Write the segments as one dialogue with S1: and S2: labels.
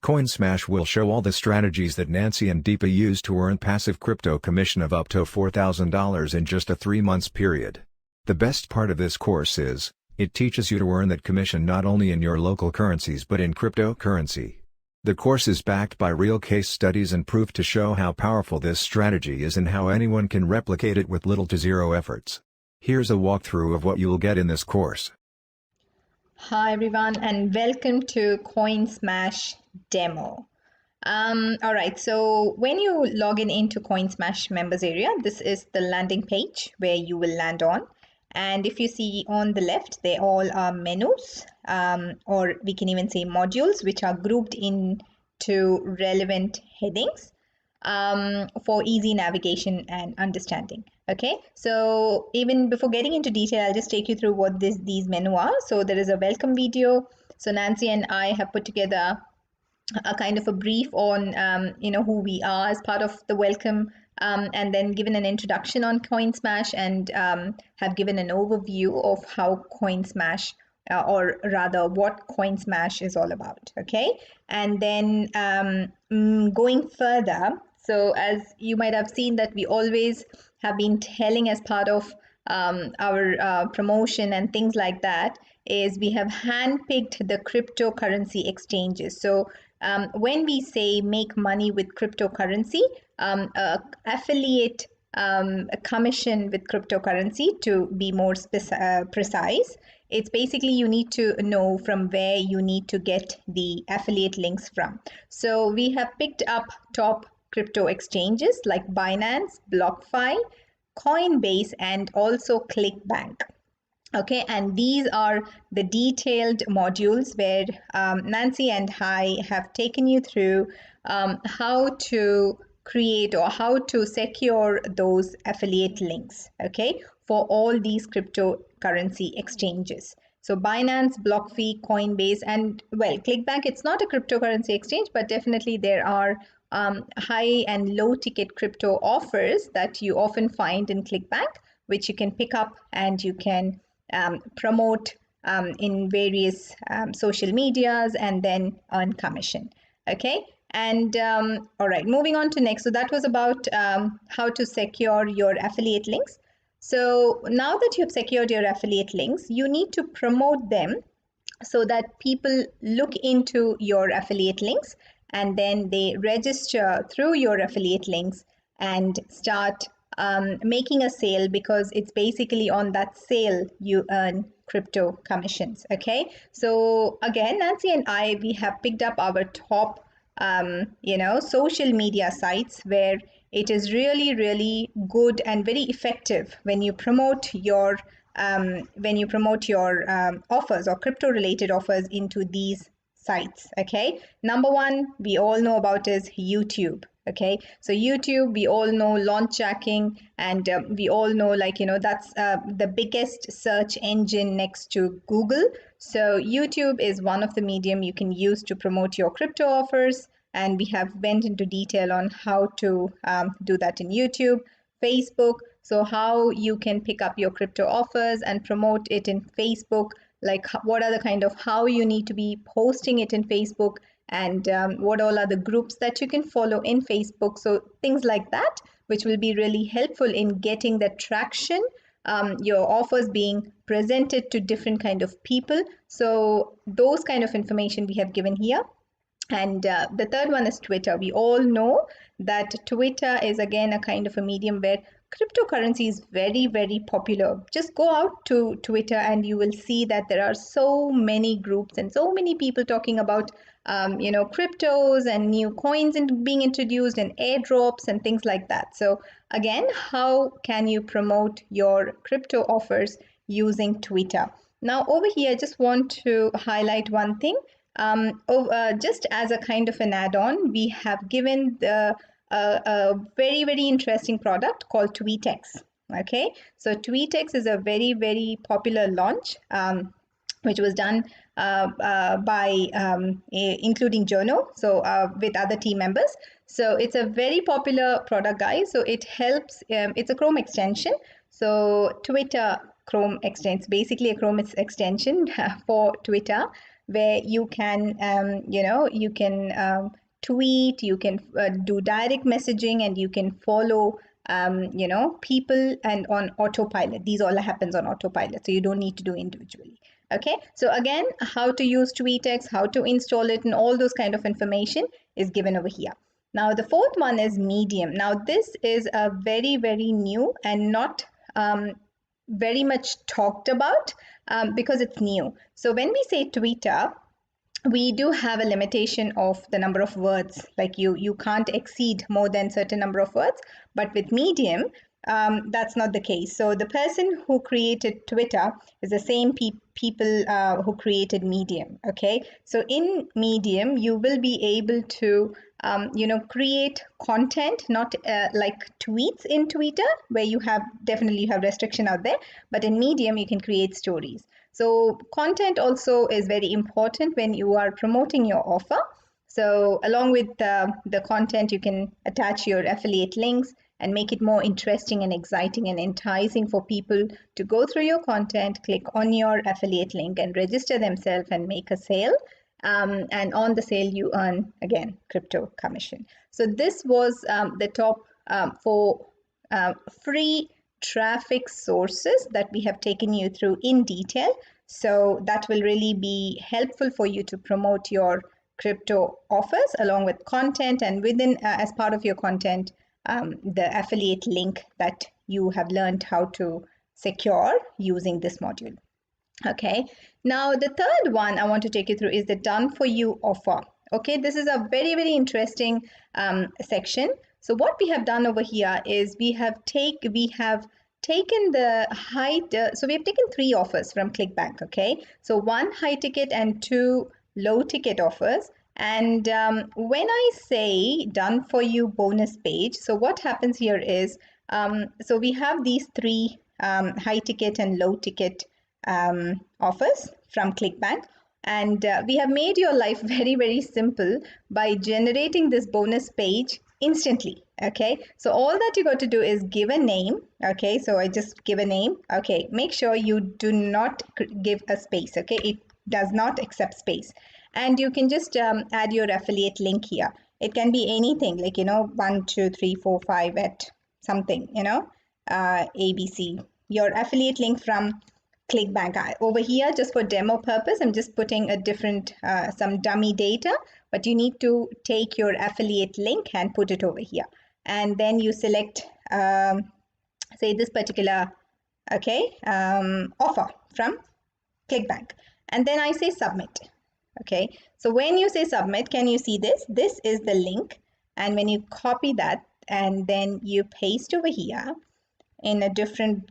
S1: CoinSmash will show all the strategies that Nancy and Deepa use to earn passive crypto commission of up to $4,000 in just a 3 months period. The best part of this course is, it teaches you to earn that commission not only in your local currencies but in cryptocurrency. The course is backed by real case studies and proof to show how powerful this strategy is and how anyone can replicate it with little to zero efforts. Here's a walkthrough of what you'll get in this course.
S2: Hi everyone and welcome to CoinSmash demo. All right, so when you log in into CoinSmash members area, this is the landing page where you will land on. And if you see on the left, they all are menus, or we can even say modules, which are grouped into relevant headings for easy navigation and understanding. Okay, so even before getting into detail, I'll just take you through what these menus are. So there is a welcome video. So Nancy and I have put together a kind of a brief on who we are as part of the welcome, and then given an introduction on CoinSmash and have given an overview of how CoinSmash or rather what CoinSmash is all about. Okay, and then going further, so as you might have seen that we always have been telling as part of our promotion and things like that, is we have handpicked the cryptocurrency exchanges. So when we say make money with cryptocurrency, affiliate a commission with cryptocurrency, to be more precise, it's basically you need to know from where you need to get the affiliate links from. So we have picked up top crypto exchanges like Binance, BlockFi, Coinbase, and also ClickBank. Okay, and these are the detailed modules where Nancy and I have taken you through how to create or how to secure those affiliate links, okay, for all these cryptocurrency exchanges. So Binance, BlockFi, Coinbase, and well, ClickBank, it's not a cryptocurrency exchange, but definitely there are high and low ticket crypto offers that you often find in ClickBank, which you can pick up and you can promote in various social medias and then earn commission. Okay, and all right, moving on to next. So that was about how to secure your affiliate links. So now that you've secured your affiliate links, you need to promote them so that people look into your affiliate links and then they register through your affiliate links and start making a sale, because it's basically on that sale you earn crypto commissions. Okay, so again, Nancy and I, we have picked up our top social media sites where it is really, really good and very effective when you promote your offers or crypto related offers into these sites. Okay, number one we all know about is YouTube. Okay, so YouTube, we all know launch jacking, and we all know, that's the biggest search engine next to Google. So YouTube is one of the medium you can use to promote your crypto offers, and we have went into detail on how to do that in YouTube. Facebook, so how you can pick up your crypto offers and promote it in Facebook, like what are the kind of how you need to be posting it in Facebook, and what all are the groups that you can follow in Facebook. So things like that, which will be really helpful in getting the traction, your offers being presented to different kind of people. So those kind of information we have given here. And the third one is Twitter. We all know that Twitter is again a kind of a medium where cryptocurrency is very, very popular. Just go out to Twitter and you will see that there are so many groups and so many people talking about cryptos and new coins being introduced and airdrops and things like that. So again, how can you promote your crypto offers using Twitter? Now over here, I just want to highlight one thing. Just as a kind of an add-on, we have given a very, very interesting product called TweetX. Okay, so TweetX is a very, very popular launch, which was done by including Jono, so with other team members. So it's a very popular product, guys. So it helps, it's a Chrome extension. So Twitter Chrome extension, basically a Chrome extension for Twitter. where you can, you can tweet, you can do direct messaging, and you can follow people and on autopilot. These all happens on autopilot, so you don't need to do individually. Okay, so again, how to use TweetX, how to install it, and all those kind of information is given over here. Now the fourth one is Medium. Now this is a very, very new and not very much talked about because it's new. So when we say Twitter, we do have a limitation of the number of words, like you can't exceed more than certain number of words. But with Medium, that's not the case. So the person who created Twitter is the same people who created Medium. Okay, so in Medium you will be able to create content, not like tweets in Twitter, where you definitely have restriction out there, but in Medium you can create stories. So content also is very important when you are promoting your offer. So along with the content, you can attach your affiliate links and make it more interesting and exciting and enticing for people to go through your content, click on your affiliate link and register themselves and make a sale. And on the sale, you earn, again, crypto commission. So this was the top 4 free traffic sources that we have taken you through in detail. So that will really be helpful for you to promote your crypto offers along with content, and within as part of your content, the affiliate link that you have learned how to secure using this module. Okay, now the third one I want to take you through is the done for you offer. Okay, this is a very, very interesting section. So what we have done over here is we have taken the so we have taken 3 offers from ClickBank. Okay, so 1 high ticket and 2 low ticket offers. And when I say done for you bonus page, so what happens here is, so we have these 3 high ticket and low ticket offers from ClickBank, and we have made your life very, very simple by generating this bonus page instantly. Okay, so all that you got to do is give a name. Okay, so I just give a name. Okay, make sure you do not give a space. Okay, it does not accept space. And you can just add your affiliate link here. It can be anything, like 1 2 3 4 5 at something, ABC, your affiliate link from ClickBank. Over here, just for demo purpose, I'm just putting a different some dummy data, but you need to take your affiliate link and put it over here, and then you select say this particular offer from ClickBank, and then I say submit. Okay, so when you say submit, can you see this? This is the link, and when you copy that and then you paste over here in a different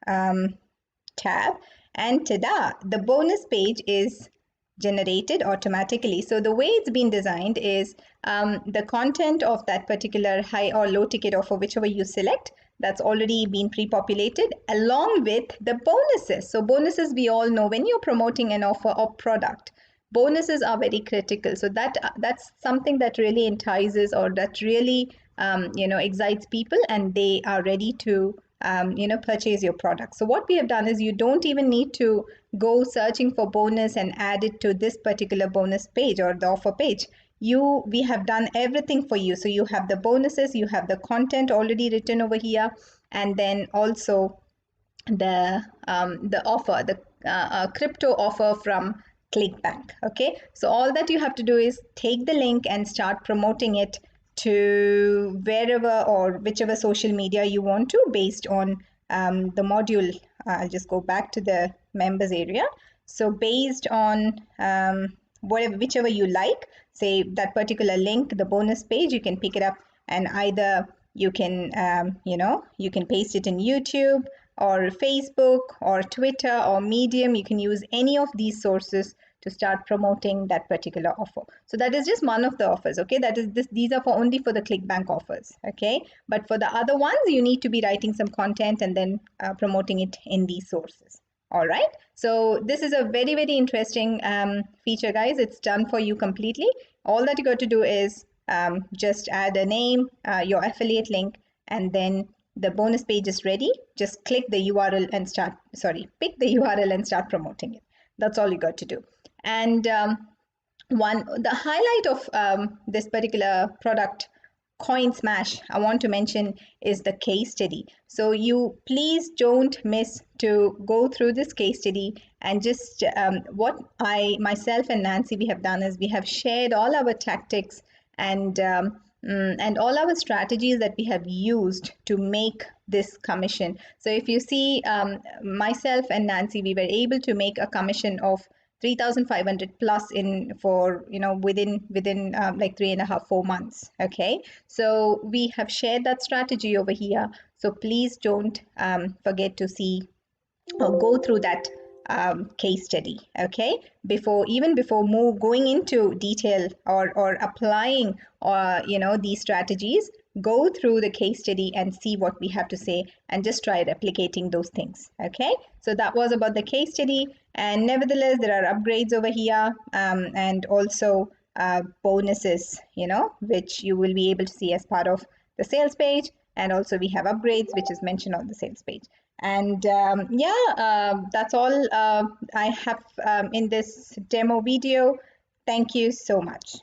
S2: tab, and ta-da, the bonus page is generated automatically. So the way it's been designed is the content of that particular high or low ticket offer, whichever you select, that's already been pre-populated along with the bonuses. So bonuses, we all know, when you're promoting an offer or product, bonuses are very critical. So that's something that really entices, or that really excites people, and they are ready to purchase your product. So what we have done is, you don't even need to go searching for bonus and add it to this particular bonus page or the offer page. We have done everything for you. So you have the bonuses, you have the content already written over here, and then also the offer, the crypto offer from ClickBank. Okay, so all that you have to do is take the link and start promoting it to wherever or whichever social media you want to, based on the module. I'll just go back to the members area. So based on whichever you like, say that particular link, the bonus page, you can pick it up, and either you can you can paste it in YouTube or Facebook or Twitter or Medium. You can use any of these sources to start promoting that particular offer. So that is just one of the offers. Okay, that is these are only for the ClickBank offers. Okay, but for the other ones, you need to be writing some content and then promoting it in these sources. All right, so this is a very, very interesting feature, guys. It's done for you completely. All that you got to do is just add a name, your affiliate link, and then the bonus page is ready. Just click the URL and pick the URL and start promoting it. That's all you got to do. And the highlight of this particular product, Coin Smash, I want to mention is the case study. So you please don't miss to go through this case study, and just what I myself and Nancy we have done is we have shared all our tactics and all our strategies that we have used to make this commission. So if you see, myself and Nancy, we were able to make a commission of 3,500 plus in for within like 3.5 4 months. Okay, so we have shared that strategy over here, so please don't forget to see or go through that case study. Okay, before going into detail or applying these strategies, go through the case study and see what we have to say and just try replicating those things. Okay, so that was about the case study, and nevertheless there are upgrades over here, and also bonuses which you will be able to see as part of the sales page, and also we have upgrades which is mentioned on the sales page. And that's all I have in this demo video. Thank you so much.